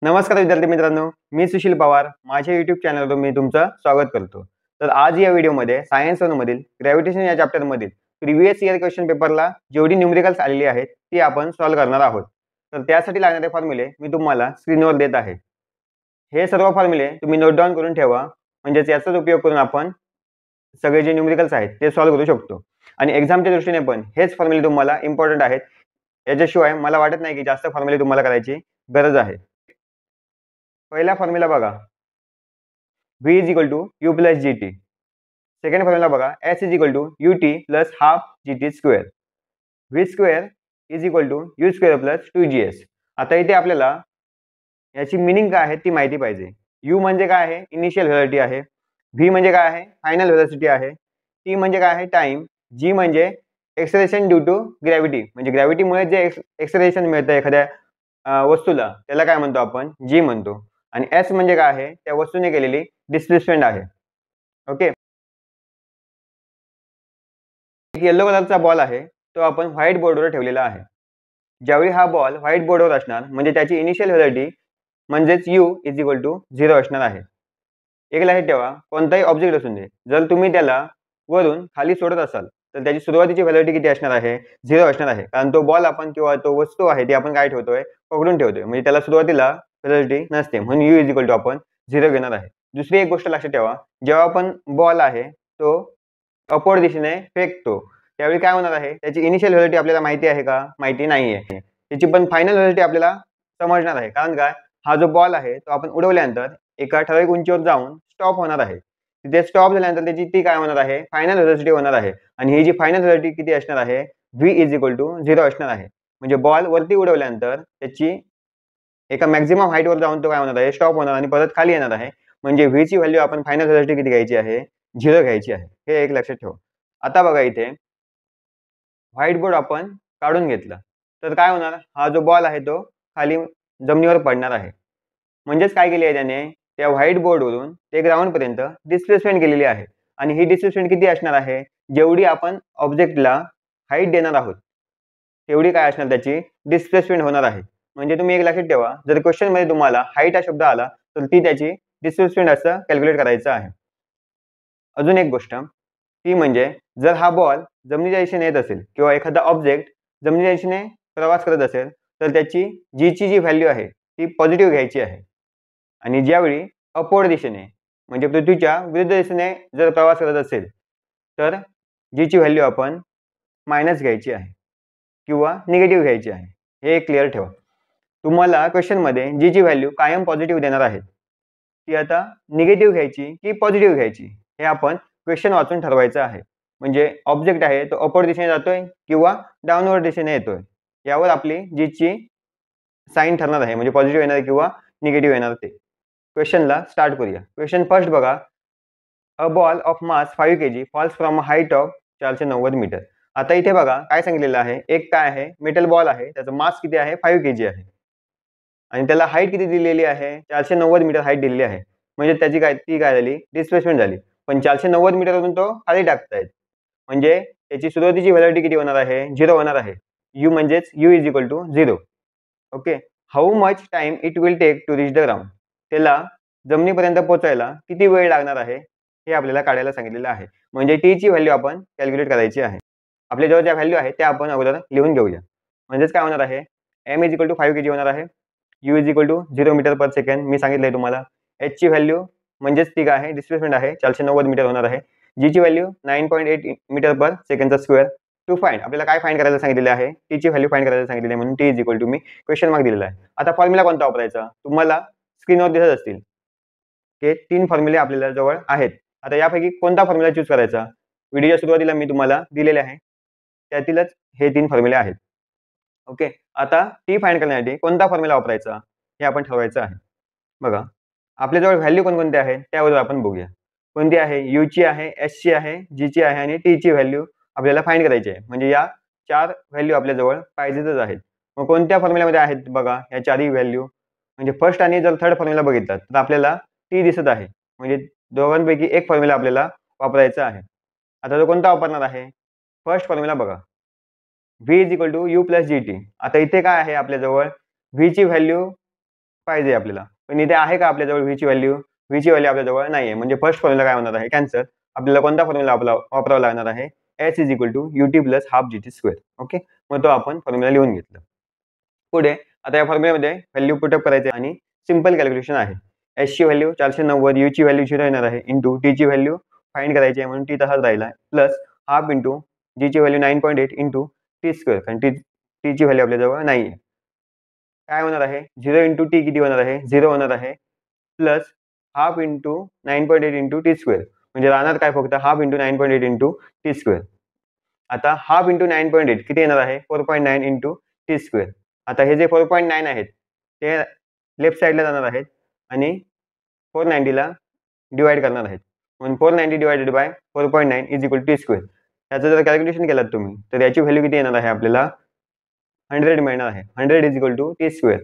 नमस्कार विद्यार्थी मित्रांनो, मी सुशील पवार. माझ्या YouTube चॅनलवर मी तुमचं स्वागत करतो. तर आज या व्हिडिओमध्ये सायन्स 1 मधील ग्रॅव्हिटेशन या चॅप्टरमधील प्रिव्हियस इयर क्वेश्चन पेपरला जेवढी न्यूमेरिकल्स आलेली आहेत ती आपण सॉल्व्ह करणार आहोत. तर त्यासाठी लागणारे फॉर्म्युले मी तुम्हाला स्क्रीनवर देत आहे. हे सर्व फॉर्म्युले तुम्ही नोट डाऊन करून ठेवा, म्हणजेच याचाच उपयोग करून आपण सगळे जे न्यूमेरिकल्स आहेत ते सॉल्व्ह करू शकतो. आणि एक्झामच्या दृष्टीने पण हेच फॉर्म्युले तुम्हाला इम्पॉर्टंट आहेत. याच्याशिवाय मला वाटत नाही की जास्त फॉर्म्युले तुम्हाला करायची गरज आहे. पहिला फॉर्म्युला बघा, v is equal to u plus g t. Second formula बघा, s is equal to u t plus half g t square. V square is equal to you square plus 2gS. आता इथे आपल्याला याची meaning काय आहे ती माहिती पाहिजे. u म्हणजे काय आहे, इनिशियल व्हेलॉसिटी आहे. v म्हणजे काय आहे, फायनल व्हेलॉसिटी आहे. t म्हणजे काय आहे, टाइम. g म्हणजे एक्सेलरेशन ड्यू टू ग्रॅव्हिटी, म्हणजे ग्रॅव्हिटीमुळे जे एक्सेलरेशन मिळतं एखाद्या वस्तूला त्याला काय म्हणतो आपण, g म्हणतो. आणि s म्हणजे काय आहे, त्या वस्तूने केलेली डिस्प्लेसमेंट आहे. ओके. एक येलो कलरचा बॉल आहे, तो आपण व्हाईट बोर्डवर ठेवलेला आहे. ज्यावेळी हा बॉल व्हाईट बोर्डवर असणार म्हणजे त्याची इनिशियल व्हेलॉसिटी म्हणजेच u इज इक्वल टू 0 असणार आहे. एक लक्षात ठेवा, कोणताही ऑब्जेक्ट असून दे, जर तुम्ही त्याला वरून खाली सोडत असाल तर त्याची सुरुवातीची व्हॅलिडिटी किती असणार आहे, 0 असणार आहे. कारण तो बॉल आपण किंवा तो वस्तू आहे ती आपण काय ठेवतोय, पकडून ठेवतोय, म्हणजे त्याला सुरुवातीला व्हॅलिडिटी नसते, म्हणून u इज इक्वल टू आपण 0 घेणार आहे. दुसरी एक गोष्ट लक्षात ठेवा, जेव्हा आपण बॉल आहे तो अपवर्ड दिशेने फेकतो त्यावेळी काय होणार आहे, त्याची इनिशियल व्हॅलिडिटी आपल्याला माहिती आहे का, माहिती नाही आहे. त्याची पण फायनल व्हॅलिडिटी आपल्याला समजणार आहे. कारण काय, हा जो बॉल आहे तो आपण उडवल्यानंतर एका ठराविक उंचीवर जाऊन स्टॉप होणार आहे. तिथे स्टॉप झाल्यानंतर त्याची ती काय होणार आहे, फायनल व्हेलॉसिटी होणार आहे. आणि ही जी फायनल व्हेलॉसिटी किती असणार आहे, v इज इक्वल टू 0 असणार आहे. म्हणजे बॉल वरती उडवल्यानंतर त्याची एका मॅक्झिमम हाईटवर जाऊन तो काय होणार आहे, स्टॉप होणार आणि परत खाली येणार आहे. म्हणजे v ची व्हॅल्यू आपण फायनल व्हेलॉसिटी किती घ्यायची आहे, 0 घ्यायची आहे. हे एक लक्षात ठेवा. आता बघा, इथे व्हाईट बोर्ड आपण काढून घेतला तर काय होणार, हा जो बॉल आहे तो खाली जमिनीवर पडणार आहे. म्हणजेच काय केली आहे त्याने, त्या व्हाईट बोर्डवरून ते ग्राउंड पर्यंत डिस्प्लेसमेंट केलेली आहे. आणि ही डिस्प्लेसमेंट किती असणार आहे, जेवढी आपण ऑब्जेक्टला हाईट देणार आहोत तेवढी काय असणार, त्याची डिस्प्लेसमेंट होणार आहे. म्हणजे तुम्ही एक लक्षात ठेवा, जर क्वेश्चन मध्ये तुम्हाला हाईट हा शब्द आला तर ती त्याची डिस्प्लेसमेंट असं कॅल्क्युलेट करायचं आहे. अजून एक गोष्ट ती म्हणजे, जर हा बॉल जमिनीच्या दिशेने येत असेल किंवा एखादा ऑब्जेक्ट जमिनीच्या दिशेने प्रवास करत असेल तर त्याची जी ची जी व्हॅल्यू आहे ती पॉझिटिव्ह घ्यायची आहे. आणि ज्यावेळी अपवर्ड दिशेने म्हणजे पृथ्वीच्या विरुद्ध दिशेने जर प्रवास करत असेल तर जी ची व्हॅल्यू आपण मायनस घ्यायची आहे किंवा निगेटिव्ह घ्यायची आहे. हे क्लिअर ठेवा. तुम्हाला क्वेश्चनमध्ये जी ची व्हॅल्यू कायम पॉझिटिव्ह देणार आहे ती आता निगेटिव्ह घ्यायची की पॉझिटिव्ह घ्यायची हे आपण क्वेश्चन वाचून ठरवायचं आहे. म्हणजे ऑब्जेक्ट आहे तो अपवर्ड दिशेने जातोय किंवा डाऊनवर्ड दिशेने येतोय, यावर आपली जी ची साइन ठरणार आहे, म्हणजे पॉझिटिव्ह येणार किंवा निगेटिव्ह येणार ते. क्वेश्चनला स्टार्ट करूया. क्वेश्चन फर्स्ट बघा, a ball of mass 5 kg falls from a height of 490 metre. आता इथे बघा काय सांगितलेलं आहे, एक काय आहे, मेटल बॉल आहे, त्याचा मास किती आहे, 5 kg आहे आणि त्याला हाईट किती दिलेली आहे, 490 मीटर हाईट दिलेली आहे. म्हणजे त्याची ती काय झाली, डिस्प्लेसमेंट झाली. पण 490 मीटरवरून तो खाली टाकतायत म्हणजे त्याची सुरुवातीची व्हॅलिडिटी किती होणार आहे, 0 होणार आहे. u म्हणजेच u is equal to 0. Okay. How much time it will take to reach the ground. त्याला जमिनीपर्यंत पोहोचायला किती वेळ लागणार आहे हे आपल्याला काढायला सांगितलेलं आहे. म्हणजे टी ची व्हॅल्यू आपण कॅल्क्युलेट करायची आहे. आपल्या जवळ ज्या व्हॅल्यू आहे त्या आपण अगोदर लिहून घेऊया. म्हणजेच काय होणार आहे, m is equal to 5 kg होणार आहे, u is equal to 0 metre per second मी सांगितलंय तुम्हाला. h ची व्हॅल्यू म्हणजेच ती काय आहे, डिस्प्लेसमेंट आहे, 490 मीटर होणार आहे. g ची व्हॅल्यू 9.8 मीटर पर सेकंडचा स्क्वेअर. टू फाइंड आपल्याला काय फाइंड करायला सांगितलेले आहे, टी ची व्हॅल्यू फाइंड करायला सांगितलेली आहे, म्हणून टी इज इक्वल टू मी क्वेश्चन मार्क दिलेला आहे. आता फॉर्म्युला कोणता वापरायचा, तुम्हाला स्क्रीनवर दिसत असतील हे 3 फॉर्म्युले आपल्याला जवळ आहेत. आता यापैकी कोणता फॉर्म्युला चूज करायचा, व्हिडिओच्या सुरुवातीला मी तुम्हाला दिलेले आहे त्यातीलच हे 3 फॉर्म्युले आहेत. ओके. आता टी फाइंड करण्यासाठी कोणता फॉर्म्युला वापरायचा हे आपण ठरवायचं आहे. बघा, आपल्याजवळ व्हॅल्यू कोणकोणते आहेत त्यावर आपण बघूया. कोणती आहे, यू ची आहे, एस ची आहे, जी ची आहे आणि टी ची व्हॅल्यू आपल्याला फाइंड करायची आहे. म्हणजे या 4 व्हॅल्यू आपल्याजवळ पाहिजेतच आहेत. मग कोणत्या फॉर्म्युल्यामध्ये आहेत बघा या 4ही व्हॅल्यू. म्हणजे फर्स्ट आणि जर थर्ड फॉर्म्युला बघितला तर आपल्याला टी दिसत आहे, म्हणजे दोघांपैकी एक फॉर्म्युला आपल्याला वापरायचा आहे. आता तो कोणता वापरणार आहे, फर्स्ट फॉर्म्युला बघा, v is equal to u plus g t. आता इथे काय आहे आपल्याजवळ, v ची व्हॅल्यू पाहिजे आपल्याला, पण इथे आहे का आपल्याजवळ व्हीची व्हॅल्यू? व्हीची व्हॅल्यू आपल्याजवळ नाही आहे, म्हणजे फर्स्ट फॉर्म्युला काय होणार आहे? कॅन्सल. आपल्याला कोणता फॉर्म्युला वापरावा लागणार आहे? S is equal to u t plus half g t square. Okay, मग तो आपण फॉर्म्युला लिहून घेतला. पुढे आता या फॉर्म्युल्यामध्ये व्हॅल्यू पुटअप करायचे आणि सिंपल कॅल्क्युलेशन आहे. एस ची व्हॅल्यू 490, यू ची व्हॅल्यू 0 येणार आहे, इंटू टी ची व्हॅल्यू फाइंड करायची आहे म्हणून टी तसाच राहिला आहे, प्लस हाफ इंटू जी ची व्हॅल्यू 9.8 इंटू टी स्क्वेअर, कारण टी ची व्हॅल्यू आपल्याजवळ नाही आहे. काय होणार आहे? 0 इंटू टी किती होणार आहे? 0 होणार आहे, plus half into 9.8 into T square, म्हणजे राहणार काय फक्त half into 9.8 into T square. आता हाफ इंटू 9.8 किती येणार आहे? 4.9 इंटू टी स्क्वेअर. आता हे जे 4.9 आहेत ते लेफ्ट साईडला जाणार आहेत आणि 490 ला डिवाइड करणार आहेत, म्हणून 490 divided by 4.9 is equal T square. याचं जर कॅल्क्युलेशन केलात तुम्ही तर याची व्हॅल्यू किती येणार आहे? आपल्याला 100 मिळणार आहे. 100 is equal to t square.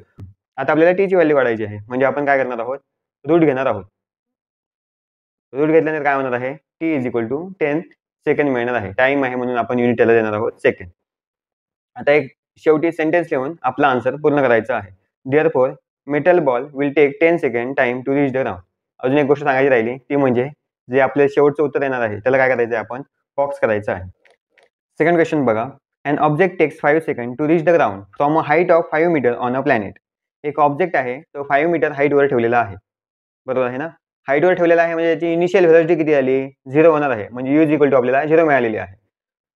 आता आपल्याला टी ची व्हॅल्यू काढायची आहे, म्हणजे आपण काय करणार आहोत? रूट घेणार आहोत. रूट घेतल्यानंतर काय होणार आहे? T is equal to 10 second मिळणार आहे. टाइम आहे म्हणून आपण युनिट त्याला देणार आहोत सेकंड. आता एक शेवटी सेंटेन्स लिहून आपला आन्सर पूर्ण करायचा आहे. Therefore metal ball will take 10 second time to reach the ground. अजून एक गोष्ट सांगायची राहिली, ती म्हणजे जे आपलं शेवटचं उत्तर येणार आहे त्याला काय करायचं आहे? आपण बॉक्स करायचं आहे. सेकंड क्वेश्चन बघा. An object takes 5 seconds to reach the ground from a height of 5 meter on a planet. एक ऑब्जेक्ट आहे तो 5 मीटर हाईटवर ठेवलेला आहे, बरोबर आहे ना? हाईटवर ठेवलेला आहे म्हणजे याची इनिशियल व्हेलॉसिटी किती आली? 0 होणार आहे, म्हणजे यू इज इक्वल टू आपल्याला 0 मिळालेली आहे.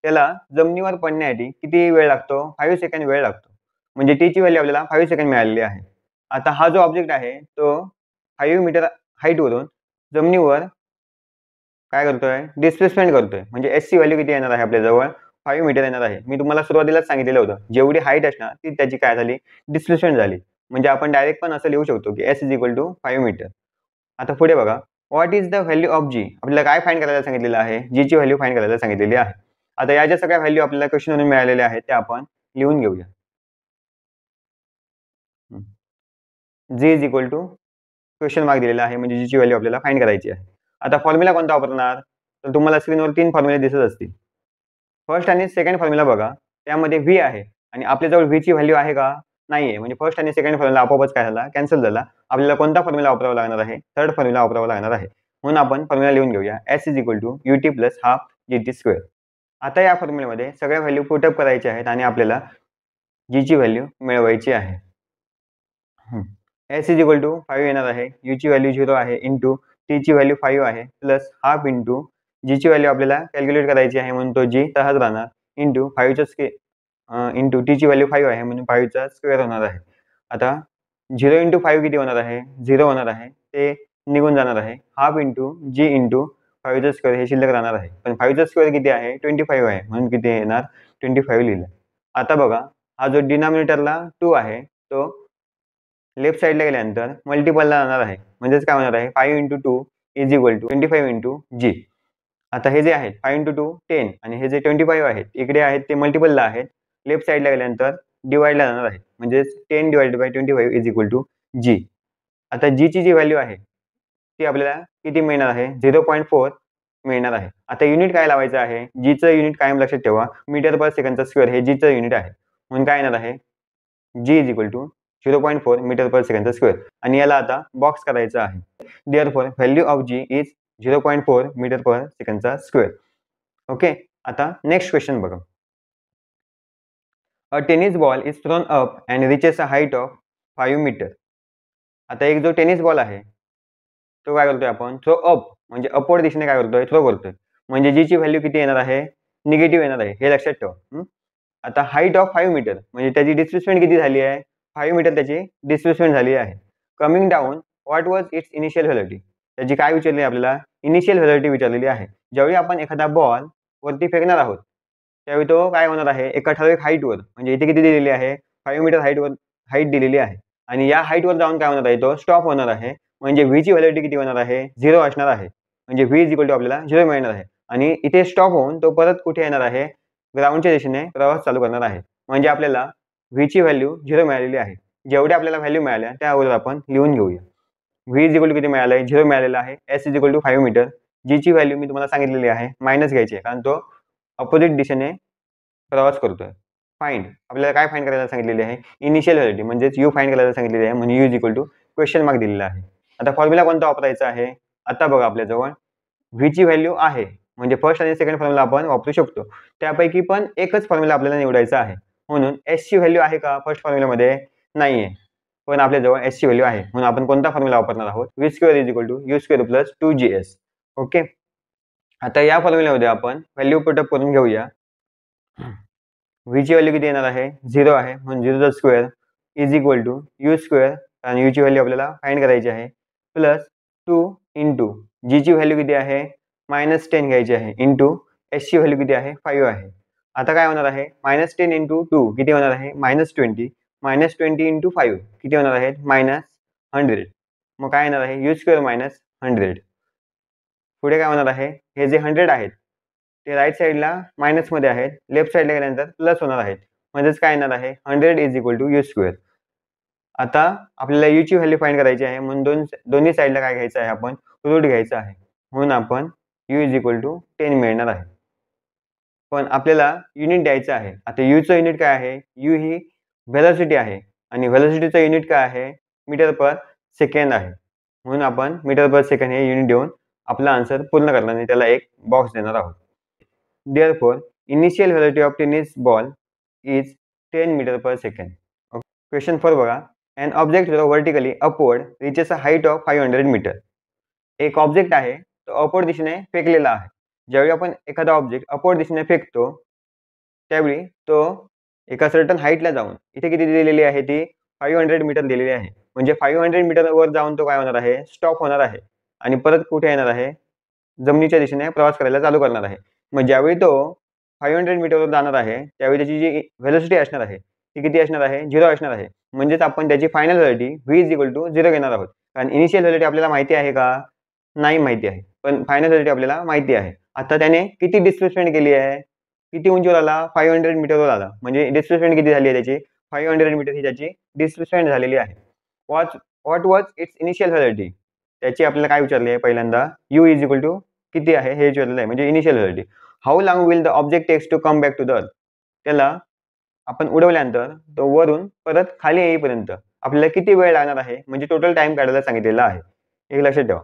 त्याला जमिनीवर पडण्यासाठी किती वेळ लागतो? 5 सेकंड वेळ लागतो, म्हणजे टी ची व्हॅल्यू आपल्याला 5 सेकंड मिळालेली आहे. आता हा जो ऑब्जेक्ट आहे तो 5 मीटर हाईटवरून जमिनीवर काय करतोय? डिस्प्लेसमेंट करतोय, म्हणजे एस ची व्हॅल्यू किती येणार आहे आपल्याजवळ? 5 मीटर येणार आहे. मी तुम्हाला सुरुवातीलाच सांगितलेलं होतं, जेवढी हाईट असणार ती त्याची काय झाली? डिस्प्लेसमेंट झाली. म्हणजे आपण डायरेक्ट पण असं लिहू शकतो की S is equal to 5 metre. आता पुढे बघा. What is the value of G? आपल्याला काय फाइंड करायला सांगितलेलं आहे? जी ची व्हॅल्यू फाइंड करायला सांगितलेली आहे. आता या ज्या सगळ्या व्हॅल्यू आपल्याला क्वेश्चनवरून मिळालेल्या आहेत त्या आपण लिहून घेऊया. G is equal to question mark दिलेला आहे, म्हणजे जी ची व्हॅल्यू आपल्याला फाइंड करायची आहे. आता फॉर्म्युला कोणता वापरणार? तर तुम्हाला स्क्रीनवर 3 फॉर्म्युले दिसत असतील. फर्स्ट आणि सेकंड फॉर्म्युला बघा, त्यामध्ये व्ही आहे आणि आपल्याजवळ व्ही ची व्हॅल्यू आहे का? नाही आहे, म्हणजे फर्स्ट आणि सेकंड फॉर्म्युला आपोआपच काय झाला? कॅन्सल झाला. आपल्याला कोणता फॉर्म्युला वापरावा लागणार आहे? थर्ड फॉर्म्युला वापरावा लागणार आहे, म्हणून आपण फॉर्म्युला लिहून घेऊया. S is equal to u t plus half g t square. आता या फॉर्म्युल्यामध्ये सगळ्या व्हॅल्यू पुटअप करायच्या आहेत आणि आपल्याला जी ची व्हॅल्यू मिळवायची आहे. एस इज इक्वल टू 5 येणार आहे, यू ची व्हॅल्यू 0 आहे, इंटू टी ची व्हॅल्यू 5 आहे, प्लस हाफ इंटू जी ची व्हॅल्यू आपल्याला कॅल्क्युलेट करायची आहे म्हणून तो जी तसाच राहणार, इंटू 5चा इंटू टी ची व्हॅल्यू 5 आहे म्हणून 5चा स्क्वेअर होणार आहे. आता 0 इंटू 5 किती होणार आहे? 0 होणार आहे, ते निघून जाणार आहे. हाफ इंटू जी इंटू 5चा स्क्वेअर हे शिल्लक राहणार आहे, पण 5चा स्क्वेअर किती आहे? 25 आहे, म्हणून किती येणार? 25 लिहिलं. आता बघा, हा जो डिनॉमिनेटरला 2 आहे तो लेफ्ट साईडला गेल्यानंतर मल्टिपलला जाणार आहे, म्हणजेच काय होणार आहे? 5 into 2 is equal to 25 into G. आता हे जे आहेत 5 इंटू 2 10 आणि हे जे 25 आहेत इकडे आहेत ते मल्टिपलला आहेत, लेफ्ट साईडला गेल्यानंतर डिवाइडला जाणार आहे, म्हणजेच 10 divided by 25 is equal to G. आता जी ची जी व्हॅल्यू आहे ती आपल्याला किती मिळणार आहे? 0.4 मिळणार आहे. आता युनिट काय लावायचं आहे? जीचं युनिट कायम लक्षात ठेवा, मीटर पर सेकंडचा स्क्वेअर हे जीचं युनिट आहे, म्हणून काय येणार आहे? G is equal to 0.4 metre per सेकंडचा स्क्वेअर, आणि याला आता बॉक्स करायचा आहे. Therefore value of G is 0.4 metre per सेकंडचा स्क्वेअर. ओके, आता नेक्स्ट क्वेश्चन बघा. A tennis ball is thrown up and reaches a height of 5 metre. आता एक जो टेनिस बॉल आहे तो काय करतोय? आपण थ्रो अप, म्हणजे अपवर्ड दिशेने काय करतोय? थ्रो करतोय, म्हणजे जी ची व्हॅल्यू किती येणार आहे? निगेटिव्ह येणार आहे, हे लक्षात ठेवा. आता हाईट ऑफ 5 मीटर म्हणजे त्याची डिस्प्लेसमेंट किती झाली आहे? 5 मीटर त्याची डिस्प्लेसमेंट झाली आहे. Coming down, what was it's initial velocity? त्याची काय विचारली आपल्याला? इनिशियल व्हेलॉसिटी विचारलेली आहे. ज्यावेळी आपण एखादा बॉल वरती फेकणार आहोत त्यावेळी तो काय होणार आहे? एका ठराविक हाईटवर, म्हणजे इथे किती दिलेली आहे? 5 मीटर हाईट दिलेली आहे, आणि या हाईटवर जाऊन काय होणार आहे? तो स्टॉप होणार आहे, म्हणजे व्ही ची व्हॅल्यू किती होणार आहे? 0 असणार आहे, म्हणजे व्ही इज इक्वल टू आपल्याला 0 मिळणार आहे. आणि इथे स्टॉप होऊन तो परत कुठे येणार आहे? ग्राउंडच्या दिशेने प्रवास चालू करणार आहे, म्हणजे आपल्याला व्ही ची व्हॅल्यू 0 मिळालेली आहे. जेवढ्या आपल्याला व्हॅल्यू मिळाल्या त्या अगोदर आपण लिहून घेऊया. व्ही इज इक्वल टू किती मिळालं आहे? 0 मिळालेलं आहे. S is equal to 5 metre. G ची व्हॅल्यू मी तुम्हाला सांगितलेली आहे मायनस घ्यायची आहे, कारण तो अपोजिट दिशेने प्रवास करतोय. फाइंड आपल्याला काय फाइंड करायला सांगितलेले आहे, इनिशियल व्हॅलिडिटी म्हणजेच यू फाइंड करायला सांगितलेले आहे, म्हणून u is equal to question mark दिलेला आहे. आता फॉर्म्युला कोणता वापरायचा आहे, आता बघा आपल्याजवळ व्ही ची व्हॅल्यू आहे म्हणजे फर्स्ट आणि सेकंड फॉर्म्युला आपण वापरू शकतो. त्यापैकी पण एकच फॉर्म्युला आपल्याला निवडायचा आहे, म्हणून एस ची व्हॅल्यू आहे का फर्स्ट फॉर्म्युलामध्ये, नाहीये, पण आपल्याजवळ एस ची व्हॅल्यू आहे, म्हणून आपण कोणता फॉर्म्युला वापरणार आहोत, v square is equal to you square plus 2GS. Okay, आता या फॉर्म्युल्यामध्ये आपण व्हॅल्यू पुटअप करून घेऊया. व्ही ची व्हॅल्यू किती येणार आहे, 0 आहे, म्हणून 0चा square is equal to you square आणि यू ची व्हॅल्यू आपल्याला फाइंड करायची आहे प्लस 2 इंटू जी ची व्हॅल्यू किती आहे -10 घ्यायची आहे इंटू एस ची व्हॅल्यू किती आहे 5 आहे. आता काय होणार आहे -10 इंटू 2 किती होणार आहे -20 -20 इंटू 5 किती होणार आहे -100. मग काय येणार आहे यू स्क्वेअर -100. पुढे काय होणार आहे हे जे 100 आहेत ते राईट साईडला मायनसमध्ये आहेत, लेफ्ट साईडला गेल्यानंतर प्लस होणार आहेत, म्हणजेच काय येणार आहे 100 is equal to you square. आता आपल्याला यू ची व्हॅल्यू फाइंड करायची आहे, म्हणून दोन्ही साईडला काय घ्यायचं आहे आपण रूट घ्यायचं आहे, म्हणून आपण यू इज इक्वल टू 10 मिळणार आहे. पण आपल्याला युनिट द्यायचं आहे. आता यूचं युनिट काय आहे, यू ही व्हेलॉसिटी आहे आणि व्हेलॉसिटीचं युनिट काय आहे मीटर पर सेकंड आहे, म्हणून आपण मीटर पर सेकंड हे युनिट देऊन आपला आन्सर पूर्ण करणार आणि त्याला एक बॉक्स देणार आहोत. Therefore, initial velocity of tennis ball is 10 meter per second. Okay. Question 4 बघा. An object thrown vertically upward reaches a height of 500 meter. एक ऑब्जेक्ट आहे तो अपवर्ड दिशेने फेकलेला आहे. ज्यावेळी आपण एखादा ऑब्जेक्ट अपवर्ड दिशेने फेकतो त्यावेळी तो एका सर्टन हाईटला जाऊन इथे किती दिलेली आहे ती 500 मीटर दिलेली आहे, म्हणजे 500 मीटर वर जाऊन तो काय होणार आहे स्टॉप होणार आहे आणि परत कुठे येणार आहे जमिनीच्या दिशेने प्रवास करायला चालू करणार आहे. मग ज्यावेळी तो 500 मीटरवर जाणार आहे त्यावेळी त्याची जी व्हेलॉसिटी असणार आहे ती किती असणार आहे 0 असणार आहे, म्हणजेच आपण त्याची final validity v is equal to 0 घेणार आहोत. कारण इनिशियल व्हॅलिडिटी आपल्याला माहिती आहे का, नाही माहिती आहे, पण फायनल व्हॅलिडिटी आपल्याला माहिती आहे. आता त्याने किती डिस्प्लेसमेंट केली आहे, किती उंचीवर आला 500 मीटरवर आला, म्हणजे डिस्प्लेसमेंट किती झाली आहे त्याची 500 मीटर ही त्याची डिस्प्लेसमेंट झालेली आहे. What was it's initial validity, त्याची आपल्याला काय विचारले आहे पहिल्यांदा यू इज इक्वल टू किती आहे हे विचारलेलं आहे, म्हणजे initial validity. How long will the object takes to come back to the earth, त्याला आपण उडवल्यानंतर तो वरून परत खाली येईपर्यंत आपल्याला किती वेळ लागणार आहे, म्हणजे टोटल टाइम काढायला सांगितलेला आहे. एक लक्षात ठेवा.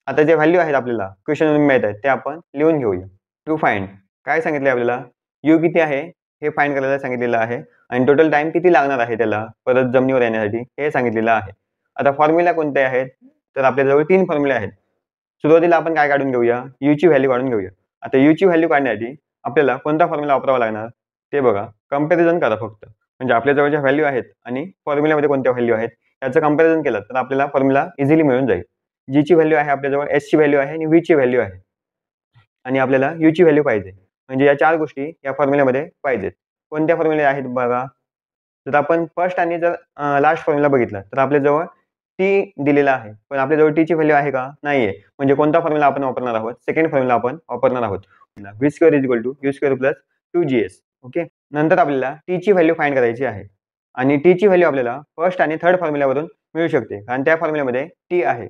आता जे व्हॅल्यू आहेत आपल्याला क्वेश्चन मिळत आहेत ते आपण लिहून घेऊया. टू फाइंड काय सांगितले आपल्याला यू किती आहे हे फाइंड करायला सांगितलेलं आहे आणि टोटल टाइम किती लागणार आहे त्याला परत जमिनीवर येण्यासाठी हे सांगितलेलं आहे. आता फॉर्म्युला कोणते आहेत तर आपल्याजवळ 3 फॉर्म्युले आहेत. सुरुवातीला आपण काय काढून घेऊया यू ची व्हॅल्यू काढून घेऊया. आता यू ची व्हॅल्यू काढण्यासाठी आपल्याला कोणता फॉर्म्युला वापरावा लागणार ते बघा, कंपॅरिझन करा फक्त, म्हणजे आपल्याजवळ ज्या व्हॅल्यू आहेत आणि फॉर्म्युल्यामध्ये कोणत्या व्हॅल्यू आहेत याचं कंपॅरिझन केलं तर आपल्याला फॉर्म्युला इझिली मिळून जाईल. जी ची व्हॅल्यू आहे आपल्याजवळ एस ची व्हॅल्यू आहे आणि व्ही ची व्हॅल्यू आहे आणि आपल्याला यू ची व्हॅल्यू पाहिजे, म्हणजे या 4 गोष्टी या फॉर्म्युल्यामध्ये पाहिजेत. कोणत्या फॉर्म्युले आहेत बघा, जर आपण फर्स्ट आणि जर लास्ट फॉर्म्युला बघितला तर आपल्याजवळ टी दिलेला आहे, पण आपल्याजवळ टी ची व्हॅल्यू आहे का नाहीये, म्हणजे कोणता फॉर्म्युला आपण वापरणार आहोत सेकंड फॉर्म्युला आपण वापरणार आहोत v square is equal to you square plus 2GS. Okay, नंतर आपल्याला टी ची व्हॅल्यू फाइंड करायची आहे आणि टी ची व्हॅल्यू आपल्याला फर्स्ट आणि थर्ड फॉर्म्युल्यावरून मिळू शकते, कारण त्या फॉर्म्युल्यामध्ये टी आहे.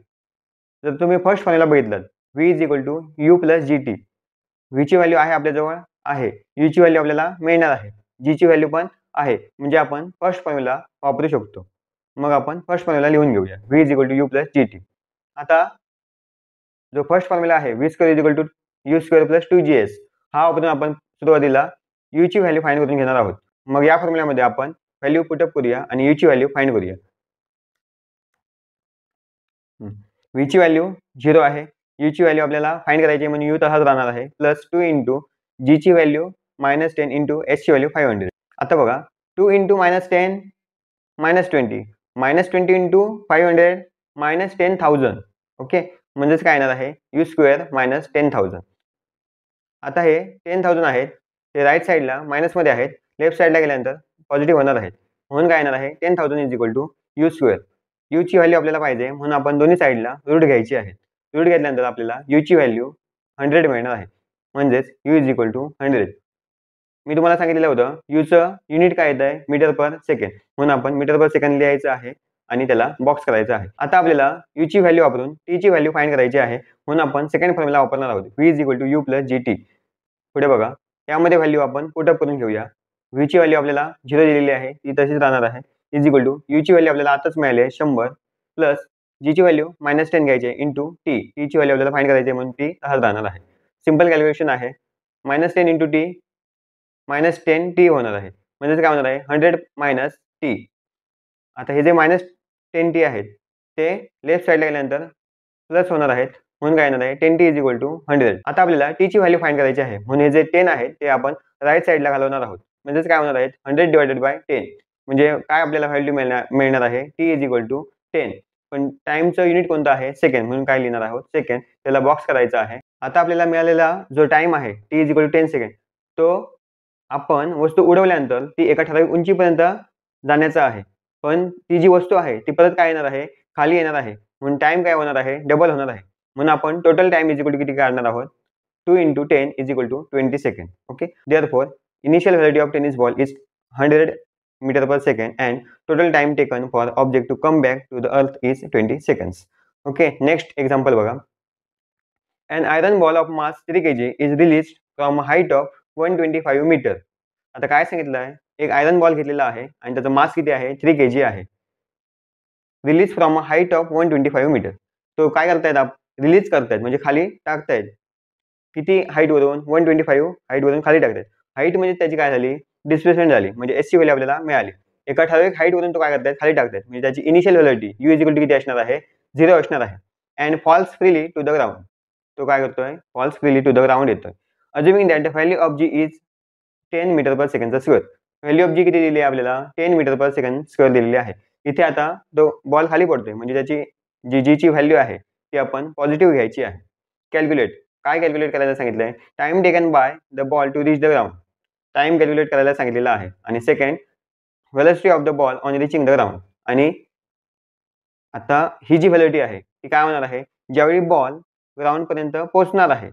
जर तुम्ही फर्स्ट फॉर्म्युला बघितलं v is equal to u plus g t, v ची व्हॅल्यू आहे आपल्याजवळ आहे, यू ची व्हॅल्यू आपल्याला मिळणार आहे, जी ची व्हॅल्यू पण आहे, म्हणजे आपण फर्स्ट फॉर्म्युला वापरू शकतो. मग आपण फर्स्ट फॉर्म्युला लिहून घेऊया v is equal to u plus g t. आता जो फर्स्ट फॉर्म्युला आहे v square is equal to you square plus 2GS हा वापरून आपण सुरुवातीला यू ची व्हॅल्यू फाइंड करून घेणार आहोत. मग या फॉर्म्युल्यामध्ये आपण व्हॅल्यू पुटअप करूया आणि यू ची व्हॅल्यू फाइंड करूया. व्ही ची व्हॅल्यू 0 आहे, यू ची व्हॅल्यू आपल्याला फाइंड करायची आहे म्हणून यू तसाच राहणार आहे प्लस 2 इंटू जी ची व्हॅल्यू -10 इंटू एस ची व्हॅल्यू 500. आता बघा 2 इंटू -10 -20 -20 इंटू 500 -10,000. ओके, म्हणजेच काय येणार आहे यू स्क्वेअर -10,000. आता हे 10,000 आहेत ते राईट साईडला मायनसमध्ये आहेत, लेफ्ट साईडला गेल्यानंतर पॉझिटिव्ह होणार आहेत, म्हणून काय येणार आहे 10,000 is equal to you square. U ची व्हॅल्यू आपल्याला पाहिजे म्हणून आपण दोन्ही साईडला रूट घ्यायची आहे. रूट घेतल्यानंतर आपल्याला यू ची व्हॅल्यू 100 मिळणार आहे, म्हणजेच यू इज इक्वल टू 100. मी तुम्हाला सांगितलेलं होतं यूचं युनिट काय येत आहे मीटर पर सेकंड, म्हणून आपण मीटर पर सेकंड लिहायचं आहे आणि त्याला बॉक्स करायचा आहे. आता आपल्याला यू ची व्हॅल्यू वापरून टी ची व्हॅल्यू फाइंड करायची आहे, म्हणून आपण सेकंड फॉर्म्युला वापरणार आहोत v is equal to u plus g t. पुढे बघा यामध्ये व्हॅल्यू आपण पुटअप करून घेऊया. व्हीची व्हॅल्यू आपल्याला 0 दिलेली आहे, ती तशीच राहणार आहे, इज इक्वल टू यूची व्हॅल्यू आपल्याला आताच मिळाली आहे 100 प्लस जीची व्हॅल्यू -10 घ्यायची आहे इंटू टी, टीची व्हॅल्यू आपल्याला फाइंड करायची आहे म्हणून टी तसाच राहणार आहे. सिंपल कॅल्क्युलेशन आहे. -10 इंटू टी -10 टी होणार आहे, म्हणजे काय होणार आहे 100 मायनस टी. आता हे जे -10 टी आहेत ते लेफ्ट साईडला गेल्यानंतर प्लस होणार आहेत, म्हणून काय येणार आहे 10 टी इज इक्वल टू 100. आता आपल्याला टीची व्हॅल्यू फाइंड करायची आहे, म्हणून हे जे 10 आहे ते आपण राईट साईडला घालवणार आहोत, म्हणजेच काय होणार आहे 100 डिवायडेड बाय 10. म्हणजे काय आपल्याला व्हॅल्यू मिळणार आहे टी इज इक्वल टू 10. पण टाइमचं युनिट कोणतं आहे सेकंड, म्हणून काय लिहिणार आहोत सेकंड, त्याला बॉक्स करायचा आहे. आता आपल्याला मिळालेला जो टाइम आहे t is equal to 10 second, तो आपण वस्तू उडवल्यानंतर ती एका ठराविक उंचीपर्यंत जाण्याचा आहे, पण ती जी वस्तू आहे ती परत काय येणार आहे खाली येणार आहे, म्हणून टाइम काय होणार आहे डबल होणार आहे. म्हणून आपण total time is equal to किती काढणार आहोत 2 into 10 is equal to 20 seconds. Okay. Therefore, initial velocity of tennis ball is 100 meter per second and total time taken for object to come back to the earth is 20 seconds. Okay. Next example बघा. An iron ball of mass 3 kg is released from a height of 125 meter. आता काय सांगितलं आहे, एक iron ball घेतलेला आहे आणि त्याचा मास किती आहे 3 kg आहे. Release from a height of 125 metre. तो काय करतायत रिलीज करतायत म्हणजे खाली टाकतायत. किती हाईट वरून 125 हाईट वरून खाली टाकतात. हाईट म्हणजे त्याची काय झाली डिस्प्लेसमेंट झाली, म्हणजे एस ची व्हॅल्यू आपल्याला मिळाली. एका ठराविक हाईट वरून तो काय करतायत खाली टाकतात, म्हणजे त्याची initial value U is equal to किती असणार आहे 0 असणार आहे. And falls freely to the ground. तो काय करतोय falls freely to the ground येतोय. Assuming that the value of G is 10 metre per सेकंडचा स्क्वेअर. व्हॅल्यू ऑफ जी किती दिली आहे आपल्याला 10 मीटर पर सेकंड स्क्वेअर दिलेली आहे. इथे आता तो बॉल खाली पडतोय, म्हणजे त्याची जी ची व्हॅल्यू आहे ती आपण पॉझिटिव्ह घ्यायची आहे. कॅल्क्युलेट. काय कॅल्क्युलेट करायला सांगितलंय time taken by the ball to reach the ground. Time calculate करायला सांगितलेला आहे. आणि second velocity of the ball on reaching the ground. आणि आता ही जी व्हेलोसिटी आहे ती काय होणार आहे ज्यावेळी बॉल ग्राउंड पर्यंत पोहोचणार आहे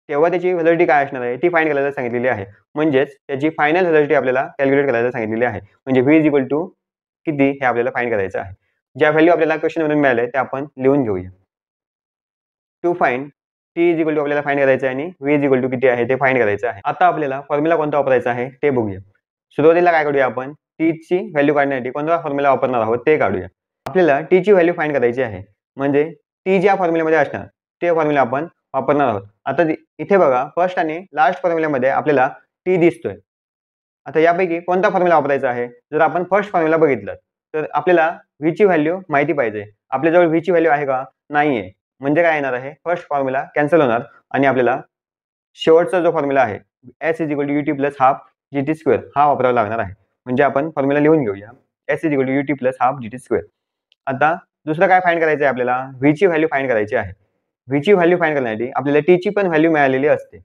तेव्हा त्याची व्हेलोसिटी काय असणार आहे ती फाइंड करायला सांगितलेली आहे. म्हणजेच त्याची फायनल व्हेलोसिटी आपल्याला कॅल्क्युलेट करायला सांगितलेली आहे. म्हणजे व्ही इज इक्वल टू किती हे आपल्याला फाइंड करायचं आहे. ज्या व्हॅल्यू आपल्याला क्वेश्चन मधून मिळाले ते आपण लिहून घेऊया. To find t is equal to आपल्याला फाइंड करायचं आहे आणि व्ही इज इक्वल टू किती आहे ते फाइंड करायचं आहे. आता आपल्याला फॉर्म्युला कोणता वापरायचा आहे ते बघूया. सुरुवातीला काय करूया आपण टी ची व्हॅल्यू काढण्यासाठी कोणता फॉर्म्युला वापरणार आहोत ते काढूया. आपल्याला टी ची व्हॅल्यू फाइंड करायची आहे, म्हणजे टी ज्या फॉर्म्युल्यामध्ये असणार ते फॉर्म्युला आपण वापरणार आहोत. आता इथे बघा फर्स्ट आणि लास्ट फॉर्म्युल्यामध्ये आपल्याला टी दिसतोय. आता यापैकी कोणता फॉर्म्युला वापरायचा आहे. जर आपण फर्स्ट फॉर्म्युला बघितलं तर आपल्याला व्ही ची व्हॅल्यू माहिती पाहिजे. आपल्याजवळ व्ही ची व्हॅल्यू आहे का नाहीये, म्हणजे काय येणार आहे फर्स्ट फॉर्म्युला कॅन्सल होणार आणि आपल्याला शेवटचा जो फॉर्म्युला आहे S is equal to u t plus half g t square हा वापरावा लागणार आहे. म्हणजे आपण फॉर्म्युला लिहून घेऊया s is equal to u t plus half g t square. आता दुसरं काय फाइंड करायचं आहे आपल्याला व्ही ची व्हॅल्यू फाइंड करायची आहे. व्ही ची व्हॅल्यू फाइंड करण्यासाठी आपल्याला टी ची पण व्हॅल्यू मिळालेली असते,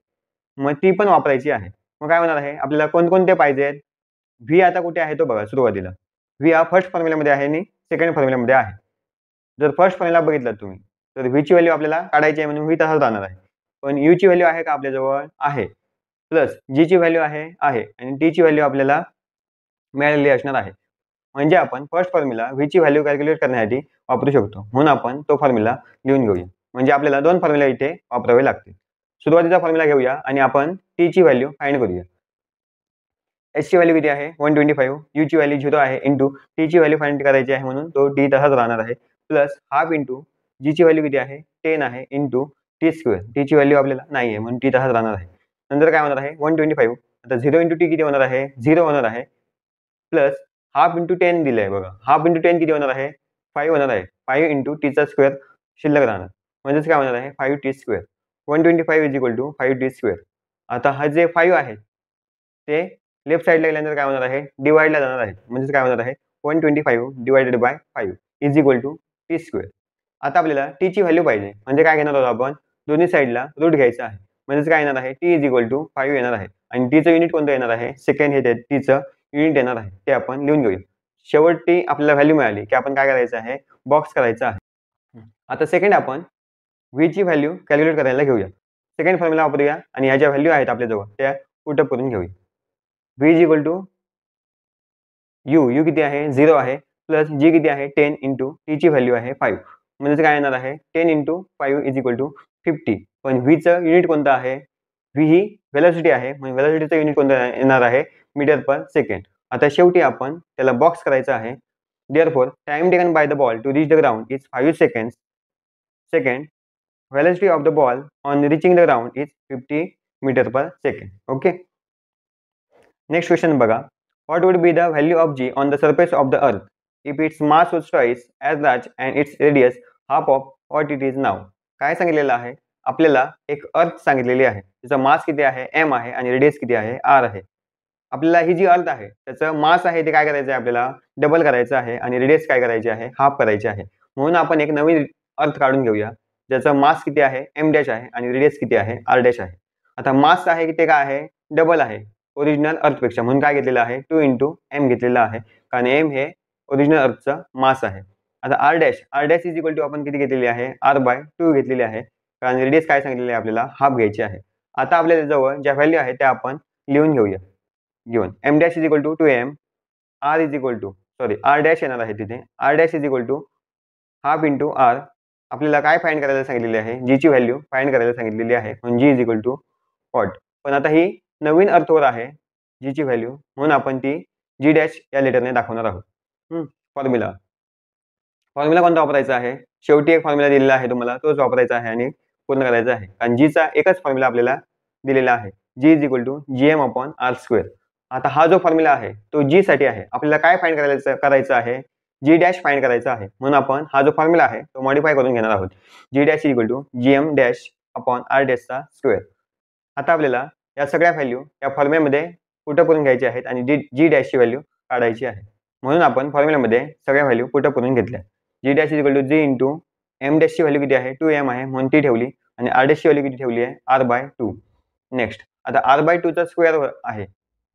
मग ती पण वापरायची आहे. मग काय होणार आहे आपल्याला कोणकोणते पाहिजेत. व्ही आता कुठे आहे तो बघा सुरुवातीला व्ही हा फर्स्ट फॉर्म्युल्यामध्ये आहे आणि सेकंड फॉर्म्युल्यामध्ये आहे. जर फर्स्ट फॉर्म्युला बघितला तुम्ही तर व्ही ची व्हॅल्यू आपल्याला काढायची आहे म्हणून व्ही तसाच राहणार आहे. पण यू ची व्हॅल्यू आहे का आपल्याजवळ आहे, प्लस जी ची व्हॅल्यू आहे आणि टी ची व्हॅल्यू आपल्याला मिळालेली असणार आहे. म्हणजे आपण फर्स्ट फॉर्म्युला व्ही ची व्हॅल्यू कॅल्क्युलेट करण्यासाठी वापरू शकतो, म्हणून आपण तो फॉर्म्युला लिहून घेऊया. म्हणजे आपल्याला दोन फॉर्म्युला इथे वापरावे लागतील. सुरुवातीचा फॉर्म्युला घेऊया आणि आपण टी ची व्हॅल्यू फाइंड करूया. एस ची व्हॅल्यू किती आहे 125, यू ची व्हॅल्यू 0 आहे इंटू टी ची व्हॅल्यू फाइंड करायची आहे म्हणून तो टी तसाच राहणार आहे, प्लस हाफ इंटू जी ची व्हॅल्यू किती आहे 10 आहे इंटू टी स्क्वेअर. टी ची व्हॅल्यू आपल्याला नाही आहे म्हणून टी तसाच राहणार आहे. नंतर काय होणार आहे 125. आता 0 इंटू टी किती होणार आहे 0 होणार आहे, प्लस हाफ इंटू 10 दिलं आहे बघा. हाफ इंटू 10 किती होणार आहे 5 होणार आहे. 5 इंटू टीचा स्क्वेअर शिल्लक राहणार, म्हणजेच काय होणार आहे 5 t square. 125 is equal to 5 t square. आता हा जे 5 आहे ते लेफ्ट साईडला गेल्यानंतर काय होणार आहे डिवाइडला जाणार आहे, म्हणजे काय होणार आहे 125 divided by 5 is equal to t square. आता आपल्याला टी ची व्हॅल्यू पाहिजे, म्हणजे काय घेणार आहोत आपण दोन्ही साईडला रूट घ्यायचा आहे, म्हणजे काय येणार आहे टी इज इक्वल टू 5 येणार आहे. आणि टीचं युनिट कोणतं येणार आहे सेकंड हे टीचं युनिट येणार आहे ते आपण लिहून घेऊया. शेवटी आपल्याला व्हॅल्यू मिळाली की आपण काय करायचं आहे बॉक्स करायचा आहे. आता सेकंड आपण व्ही ची व्हॅल्यू कॅल्क्युलेट करायला घेऊया. सेकंड फॉर्म्युला वापरूया आणि ह्या ज्या व्हॅल्यू आहेत आपल्याजवळ त्या पुटअप करून घेऊया. V is equal to u किती आहे 0 आहे, प्लस जी किती आहे 10 इंटू टी ची व्हॅल्यू आहे 5, म्हणजे काय येणार आहे 10 इंटू 5 इज इक्वल टू 50. पण व्हीचं युनिट कोणतं आहे व्ही ही व्हेलॉसिटी आहे, म्हणजे व्हेलॉसिटीचं युनिट कोणतं येणार आहे मीटर पर सेकंड. आता शेवटी आपण त्याला बॉक्स करायचा आहे. Therefore time taken by the ball to reach the ground is 5 seconds. Second, velocity of the ball on reaching the ground is 50 meter per second. Okay. Next question बघा. What would be the value of g on the surface of the earth if its mass was twice as large and its radius half of what it is now? काय सांगितलेलं आहे? आपल्याला एक अर्थ सांगितलेली आहे. त्याचा मास किती आहे? m आहे आणि रेडियस किती आहे? r आहे. आपल्याला ही जी अर्थ आहे त्याचं मास आहे ते काय करायचं आहे? आपल्याला डबल करायचं आहे आणि रेडियस काय करायची आहे? हाफ करायची आहे. म्हणून आपण एक नवीन अर्थ काढून घेऊया. ज्याचा मास किती आहे? m डॅश आहे आणि रेडियस किती आहे? r डॅश आहे. आता मास आहे की ते काय आहे? डबल आहे ओरिजिनल अर्थपेक्षा, म्हणून काय घेतलेलं आहे? 2 × m घेतलेलं आहे, कारण m हे ओरिजिनल अर्थचं मास आहे. आता r dash is equal to आपण किती घेतलेली आहे? r/2 घेतलेली आहे, कारण रेडियस काय सांगितलेली आहे? आपल्याला हाफ घ्यायची आहे. आता आपल्या जवळ ज्या व्हॅल्यू आहे त्या आपण लिहून घेऊया. Given m dash is equal to 2m, r is equal to r dash येणार आहे तिथे, r dash is equal to half × r. आपल्याला काय फाइंड करायला सांगितलेली आहे? जी ची व्हॅल्यू फाइंड करायला सांगितलेली आहे, म्हणून g is equal to what. पण आता ही नवीन अर्थवर आहे जी ची व्हॅल्यू, म्हणून आपण ती जी डॅश या लेटरने दाखवणार आहोत. फॉर्म्युला कोणता वापरायचा आहे? शेवटी एक फॉर्म्युला दिलेला आहे तुम्हाला, तोच वापरायचा आहे आणि पूर्ण करायचा आहे, कारण जीचा एकच फॉर्म्युला आपल्याला दिलेला आहे. g is equal to gm/r². आता हा जो फॉर्म्युला आहे तो g साठी आहे. आपल्याला काय फाइंड करायचं आहे? जी डॅश फाइंड करायचा आहे, म्हणून आपण हा जो फॉर्म्युला आहे तो मॉडिफाय करून घेणार आहोत. G dash is equal to gm'/r². आता आपल्याला या सगळ्या व्हॅल्यू या फॉर्म्युल्यामध्ये पुट करून घ्यायची आहेत आणि जी डॅशची व्हॅल्यू काढायची आहे, म्हणून आपण फॉर्म्युल्यामध्ये सगळ्या व्हॅल्यू पुट करून घेतल्या. G dash is equal to g × m डॅशची व्हॅल्यू किती आहे? 2m आहे, म्हणून ती ठेवली, आणि r डॅशची व्हॅल्यू किती ठेवली आहे? r/2. नेक्स्ट, आता r/2 चा स्क्वेअर आहे,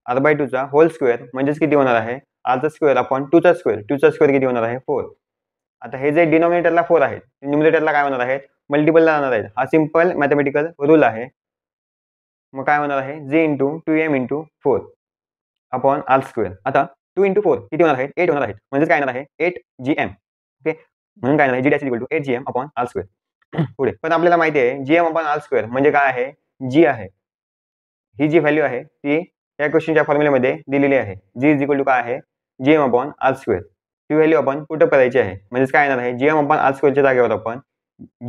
r/2 चा होल स्क्वेअर म्हणजेच किती होणार आहे? r चा स्क्वेअर अपॉन 2 चा स्क्वेअर. 2 चा स्क्वेअर किती होणार आहे? 4. आता हे जे डिनॉमिनेटरला 4 आहे, न्यूमरेटरला काय होणार आहे? मल्टिपलला जाणार आहे. हा सिंपल मॅथमॅटिकल रूल आहे. मग काय होणार आहे? g × 2m × 4 upon r². आता 2 × 4 किती होणार आहे? 8 होणार आहे, म्हणजे काय येणार आहे? 8gm. ओके, म्हणून काय येणार आहे? g dash equal to 8gm/r². पुढे पण आपल्याला माहिती आहे gm/r² म्हणजे काय आहे? g आहे. ही जी व्हॅल्यू आहे ती या क्वेश्चनच्या फॉर्म्युल्यामध्ये दिलेली आहे. g इज इक्वल टू काय आहे? gm/r². ही व्हॅल्यू आपण पुट करायची आहे, म्हणजेच काय येणार आहे? gm/r² च्या जागेवर आपण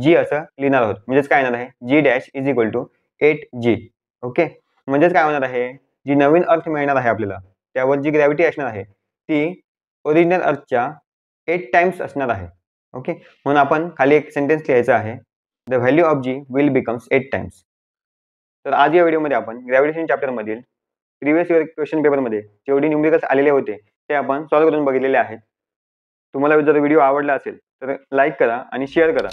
g असं लिहिणार आहोत, म्हणजेच काय येणार आहे? g dash is equal to 8g. Okay, म्हणजेच काय होणार आहे? जी नवीन अर्थ मिळणार आहे आपल्याला, त्यावर जी ग्रॅव्हिटी असणार आहे ती ओरिजिनल अर्थच्या 8 टाइम्स असणार आहे. ओके, म्हणून आपण खाली एक सेंटेन्स लिहायचा आहे, the value of g will becomes 8 times. तर आज या व्हिडिओमध्ये आपण ग्रॅव्हिटेशन चॅप्टरमधील प्रिव्हियस इयर क्वेश्चन पेपरमध्ये जेवढे न्यूमेरिकल्स आलेले होते ते आपण सॉल्व्ह करून बघितलेले आहेत. तुम्हाला जर व्हिडिओ आवडला असेल तर लाईक करा आणि शेअर करा.